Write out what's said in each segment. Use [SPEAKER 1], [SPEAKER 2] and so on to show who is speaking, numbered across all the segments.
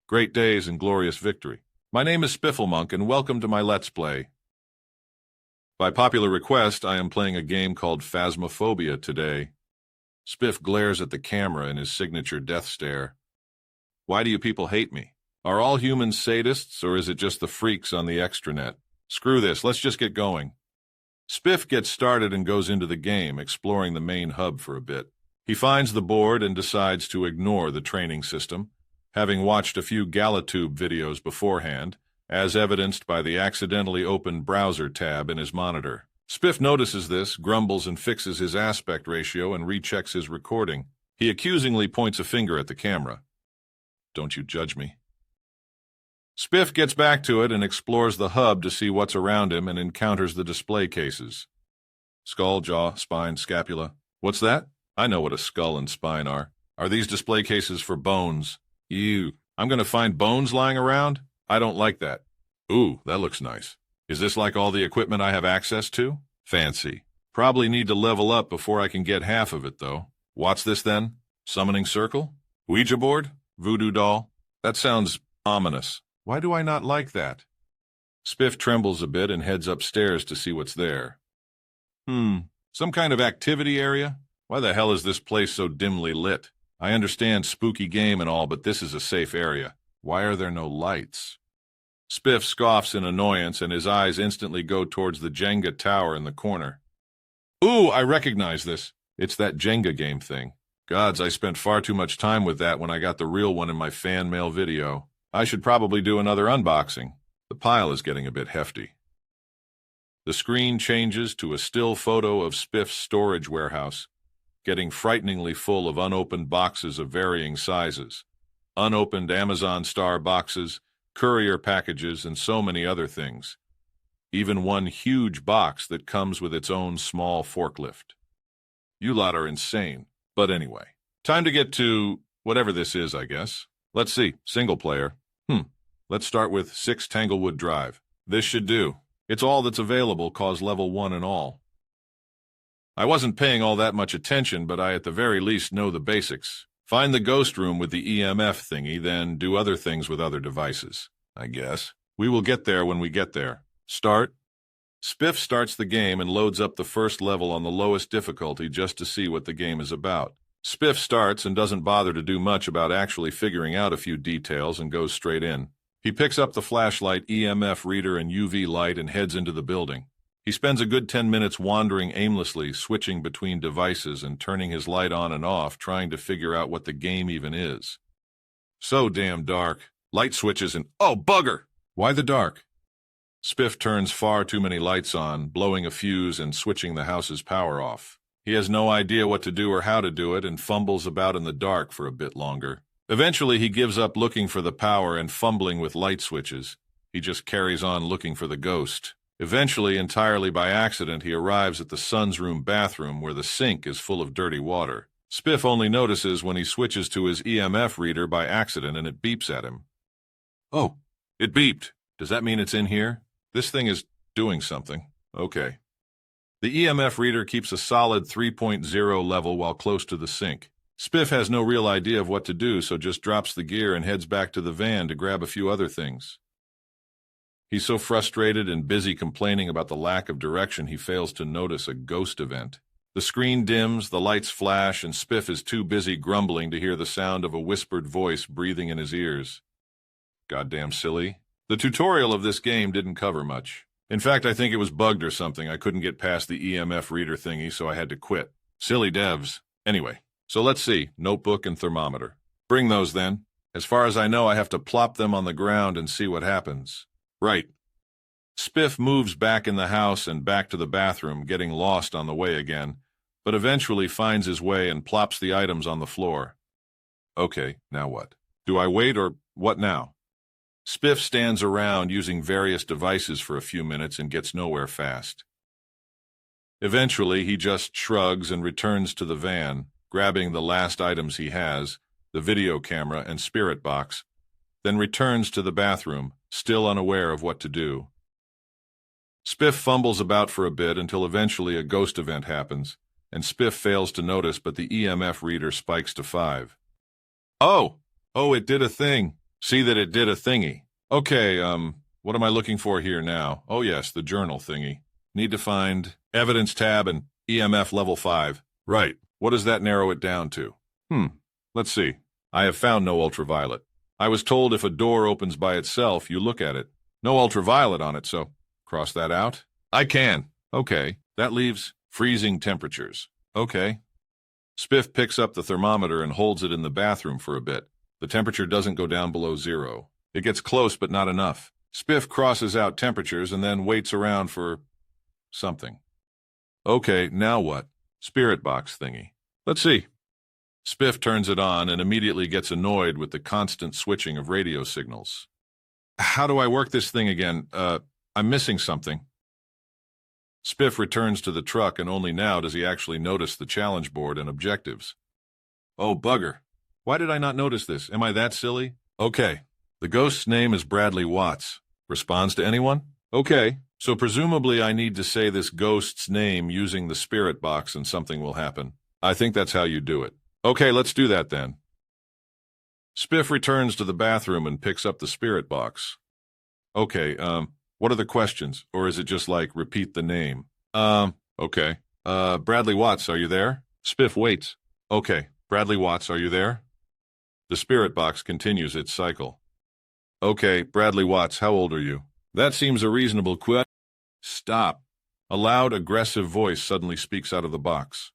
[SPEAKER 1] great days and glorious victory. My name is Spifflemonk, and welcome to my Let's Play. By popular request, I am playing a game called Phasmophobia today. Spiff glares at the camera in his signature death stare. Why do you people hate me? Are all humans sadists, or is it just the freaks on the extranet? Screw this, let's just get going. Spiff gets started and goes into the game, exploring the main hub for a bit. He finds the board and decides to ignore the training system, having watched a few GalaTube videos beforehand, as evidenced by the accidentally opened browser tab in his monitor. Spiff notices this, grumbles and fixes his aspect ratio and rechecks his recording. He accusingly points a finger at the camera. Don't you judge me. Spiff gets back to it and explores the hub to see what's around him and encounters the display cases. Skull, jaw, spine, scapula. What's that? I know what a skull and spine are. Are these display cases for bones? Ew. I'm going to find bones lying around? I don't like that. Ooh, that looks nice. Is this like all the equipment I have access to? Fancy. Probably need to level up before I can get half of it, though. What's this, then? Summoning circle? Ouija board? Voodoo doll? That sounds ominous. Why do I not like that? Spiff trembles a bit and heads upstairs to see what's there. Some kind of activity area? Why the hell is this place so dimly lit? I understand spooky game and all, but this is a safe area. Why are there no lights? Spiff scoffs in annoyance, and his eyes instantly go towards the Jenga tower in the corner. Ooh, I recognize this. It's that Jenga game thing. Gods, I spent far too much time with that when I got the real one in my fan mail video. I should probably do another unboxing. The pile is getting a bit hefty. The screen changes to a still photo of Spiff's storage warehouse, getting frighteningly full of unopened boxes of varying sizes. Unopened Amazon Star boxes, courier packages, and so many other things. Even one huge box that comes with its own small forklift. You lot are insane. But anyway, time to get to whatever this is, I guess. Let's see, single player. Let's start with 6 Tanglewood Drive. This should do. It's all that's available, cause level 1 and all. I wasn't paying all that much attention, but I at the very least know the basics. Find the ghost room with the EMF thingy, then do other things with other devices, I guess. We will get there when we get there. Start. Spiff starts the game and loads up the first level on the lowest difficulty just to see what the game is about. Spiff starts and doesn't bother to do much about actually figuring out a few details and goes straight in. He picks up the flashlight, EMF reader, and UV light and heads into the building. He spends a good 10 minutes wandering aimlessly, switching between devices and turning his light on and off, trying to figure out what the game even is. So damn dark. Light switches and, oh, bugger! Why the dark? Spiff turns far too many lights on, blowing a fuse and switching the house's power off. He has no idea what to do or how to do it and fumbles about in the dark for a bit longer. Eventually, he gives up looking for the power and fumbling with light switches. He just carries on looking for the ghost. Eventually, entirely by accident, he arrives at the son's room bathroom where the sink is full of dirty water. Spiff only notices when he switches to his EMF reader by accident and it beeps at him. Oh, it beeped. Does that mean it's in here? This thing is doing something. Okay. The EMF reader keeps a solid 3.0 level while close to the sink. Spiff has no real idea of what to do, so just drops the gear and heads back to the van to grab a few other things. He's so frustrated and busy complaining about the lack of direction he fails to notice a ghost event. The screen dims, the lights flash, and Spiff is too busy grumbling to hear the sound of a whispered voice breathing in his ears. Goddamn silly. The tutorial of this game didn't cover much. In fact, I think it was bugged or something. I couldn't get past the EMF reader thingy, so I had to quit. Silly devs. Anyway, so let's see. Notebook and thermometer. Bring those, then. As far as I know, I have to plop them on the ground and see what happens. Right. Spiff moves back in the house and back to the bathroom, getting lost on the way again, but eventually finds his way and plops the items on the floor. Okay, now what? Do I wait or what now? Spiff stands around using various devices for a few minutes and gets nowhere fast. Eventually, he just shrugs and returns to the van, grabbing the last items he has, the video camera and spirit box, then returns to the bathroom, still unaware of what to do. Spiff fumbles about for a bit until eventually a ghost event happens, and Spiff fails to notice, but the EMF reader spikes to 5. Oh, it did a thing. See that it did a thingy. Okay, what am I looking for here now? Oh yes, the journal thingy. Need to find evidence tab and EMF level 5. Right. What does that narrow it down to? Let's see. I have found no ultraviolet. I was told if a door opens by itself, you look at it. No ultraviolet on it, so cross that out. I can. Okay. That leaves freezing temperatures. Okay. Spiff picks up the thermometer and holds it in the bathroom for a bit. The temperature doesn't go down below 0. It gets close, but not enough. Spiff crosses out temperatures and then waits around for something. Okay, now what? Spirit box thingy. Let's see. Spiff turns it on and immediately gets annoyed with the constant switching of radio signals. How do I work this thing again? I'm missing something. Spiff returns to the truck, and only now does he actually notice the challenge board and objectives. Oh, bugger. Why did I not notice this? Am I that silly? Okay. The ghost's name is Bradley Watts. Responds to anyone? Okay. So presumably I need to say this ghost's name using the spirit box and something will happen. I think that's how you do it. Okay, let's do that then. Spiff returns to the bathroom and picks up the spirit box. Okay, what are the questions? Or is it just like, repeat the name? Okay. Bradley Watts, are you there? Spiff waits. Okay, Bradley Watts, are you there? The spirit box continues its cycle. Okay, Bradley Watts, how old are you? That seems a reasonable question. Stop. A loud, aggressive voice suddenly speaks out of the box.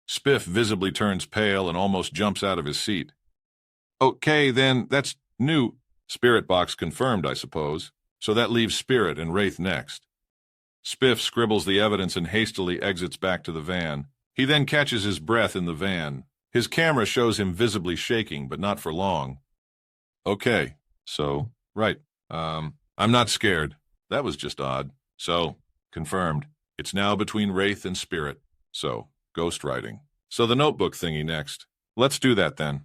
[SPEAKER 1] Spiff visibly turns pale and almost jumps out of his seat. Okay, then, that's new. Spirit box confirmed, I suppose. So that leaves Spirit and Wraith next. Spiff scribbles the evidence and hastily exits back to the van. He then catches his breath in the van. His camera shows him visibly shaking, but not for long. Okay, so, right. I'm not scared. That was just odd. So, confirmed. It's now between Wraith and Spirit. So, ghostwriting. So the notebook thingy next. Let's do that then.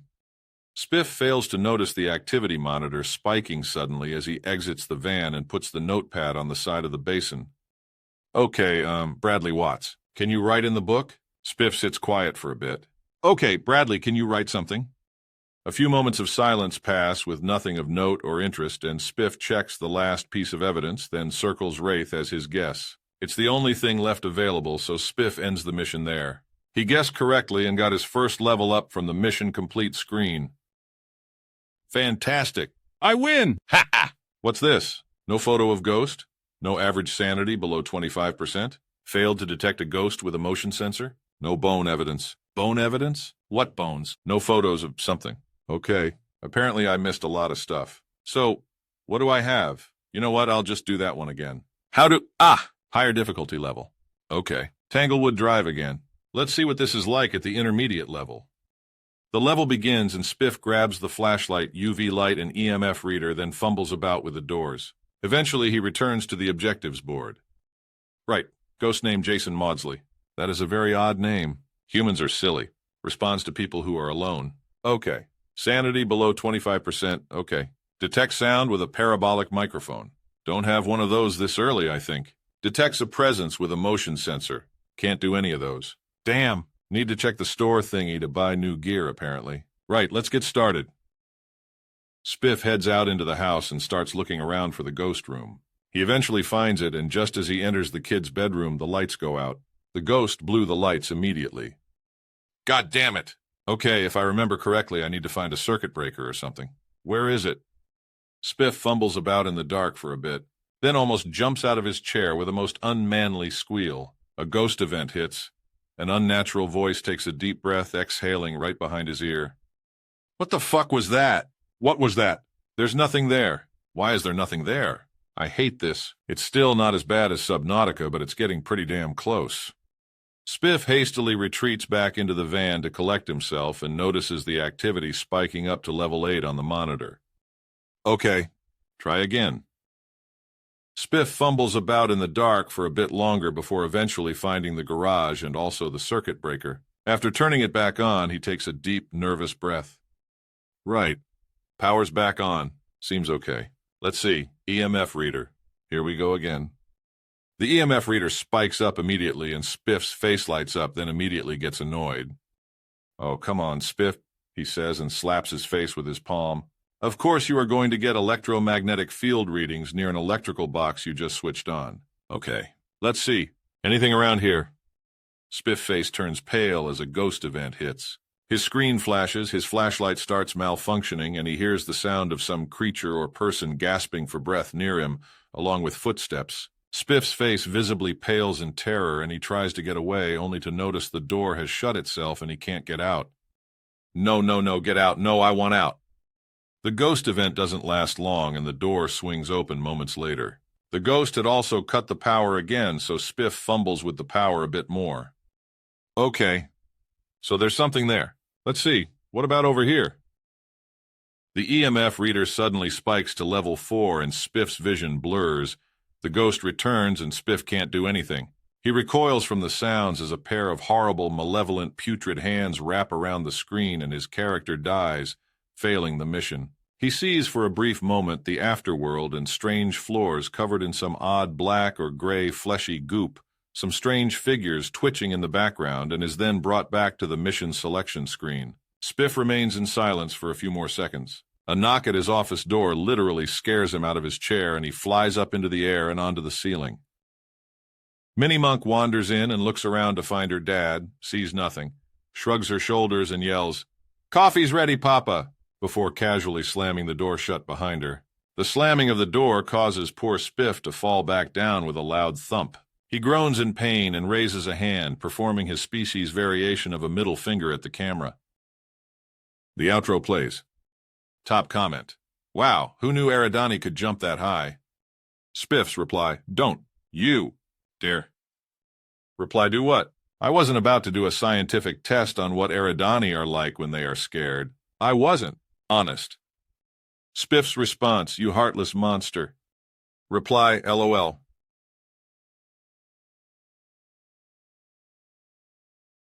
[SPEAKER 1] Spiff fails to notice the activity monitor spiking suddenly as he exits the van and puts the notepad on the side of the basin. Okay, Bradley Watts, can you write in the book? Spiff sits quiet for a bit. Okay, Bradley, can you write something? A few moments of silence pass with nothing of note or interest, and Spiff checks the last piece of evidence, then circles Wraith as his guess. It's the only thing left available, so Spiff ends the mission there. He guessed correctly and got his first level up from the mission complete screen. Fantastic. I win! Ha ha! What's this? No photo of ghost? No average sanity below 25%? Failed to detect a ghost with a motion sensor? No bone evidence. Bone evidence? What bones? No photos of something. Okay. Apparently I missed a lot of stuff. So, what do I have? You know what? I'll just do that one again. Higher difficulty level. Okay. Tanglewood Drive again. Let's see what this is like at the intermediate level. The level begins and Spiff grabs the flashlight, UV light, and EMF reader, then fumbles about with the doors. Eventually, he returns to the objectives board. Right. Ghost name Jason Maudsley. That is a very odd name. Humans are silly. Responds to people who are alone. Okay. Sanity below 25%. Okay. Detect sound with a parabolic microphone. Don't have one of those this early, I think. Detects a presence with a motion sensor. Can't do any of those. Damn. Need to check the store thingy to buy new gear, apparently. Right, let's get started. Spiff heads out into the house and starts looking around for the ghost room. He eventually finds it, and just as he enters the kid's bedroom, the lights go out. The ghost blew the lights immediately. God damn it! Okay, if I remember correctly, I need to find a circuit breaker or something. Where is it? Spiff fumbles about in the dark for a bit, then almost jumps out of his chair with a most unmanly squeal. A ghost event hits. An unnatural voice takes a deep breath, exhaling right behind his ear. What the fuck was that? What was that? There's nothing there. Why is there nothing there? I hate this. It's still not as bad as Subnautica, but it's getting pretty damn close. Spiff hastily retreats back into the van to collect himself and notices the activity spiking up to level 8 on the monitor. Okay, try again. Spiff fumbles about in the dark for a bit longer before eventually finding the garage and also the circuit breaker. After turning it back on, he takes a deep, nervous breath. Right. Power's back on. Seems okay. Let's see. EMF reader. Here we go again. The EMF reader spikes up immediately and Spiff's face lights up, then immediately gets annoyed. Oh, come on, Spiff, he says and slaps his face with his palm. Of course you are going to get electromagnetic field readings near an electrical box you just switched on. Okay, let's see. Anything around here? Spiff's face turns pale as a ghost event hits. His screen flashes, his flashlight starts malfunctioning, and he hears the sound of some creature or person gasping for breath near him, along with footsteps. Spiff's face visibly pales in terror, and he tries to get away, only to notice the door has shut itself and he can't get out. No, no, no, get out. No, I want out. The ghost event doesn't last long, and the door swings open moments later. The ghost had also cut the power again, so Spiff fumbles with the power a bit more. Okay, so there's something there. Let's see. What about over here? The EMF reader suddenly spikes to level 4 and Spiff's vision blurs. The ghost returns and Spiff can't do anything. He recoils from the sounds as a pair of horrible, malevolent, putrid hands wrap around the screen and his character dies, failing the mission. He sees for a brief moment the afterworld and strange floors covered in some odd black or gray fleshy goop, some strange figures twitching in the background, and is then brought back to the mission selection screen. Spiff remains in silence for a few more seconds. A knock at his office door literally scares him out of his chair, and he flies up into the air and onto the ceiling. Minnie Monk wanders in and looks around to find her dad, sees nothing, shrugs her shoulders and yells, "Coffee's ready, Papa," before casually slamming the door shut behind her. The slamming of the door causes poor Spiff to fall back down with a loud thump. He groans in pain and raises a hand, performing his species variation of a middle finger at the camera. The outro plays. Top comment. Wow, who knew Eridani could jump that high? Spiff's reply, don't. You dare. Reply, do what? I wasn't about to do a scientific test on what Eridani are like when they are scared. I wasn't. Honest. Spiff's response, you heartless monster. Reply, LOL.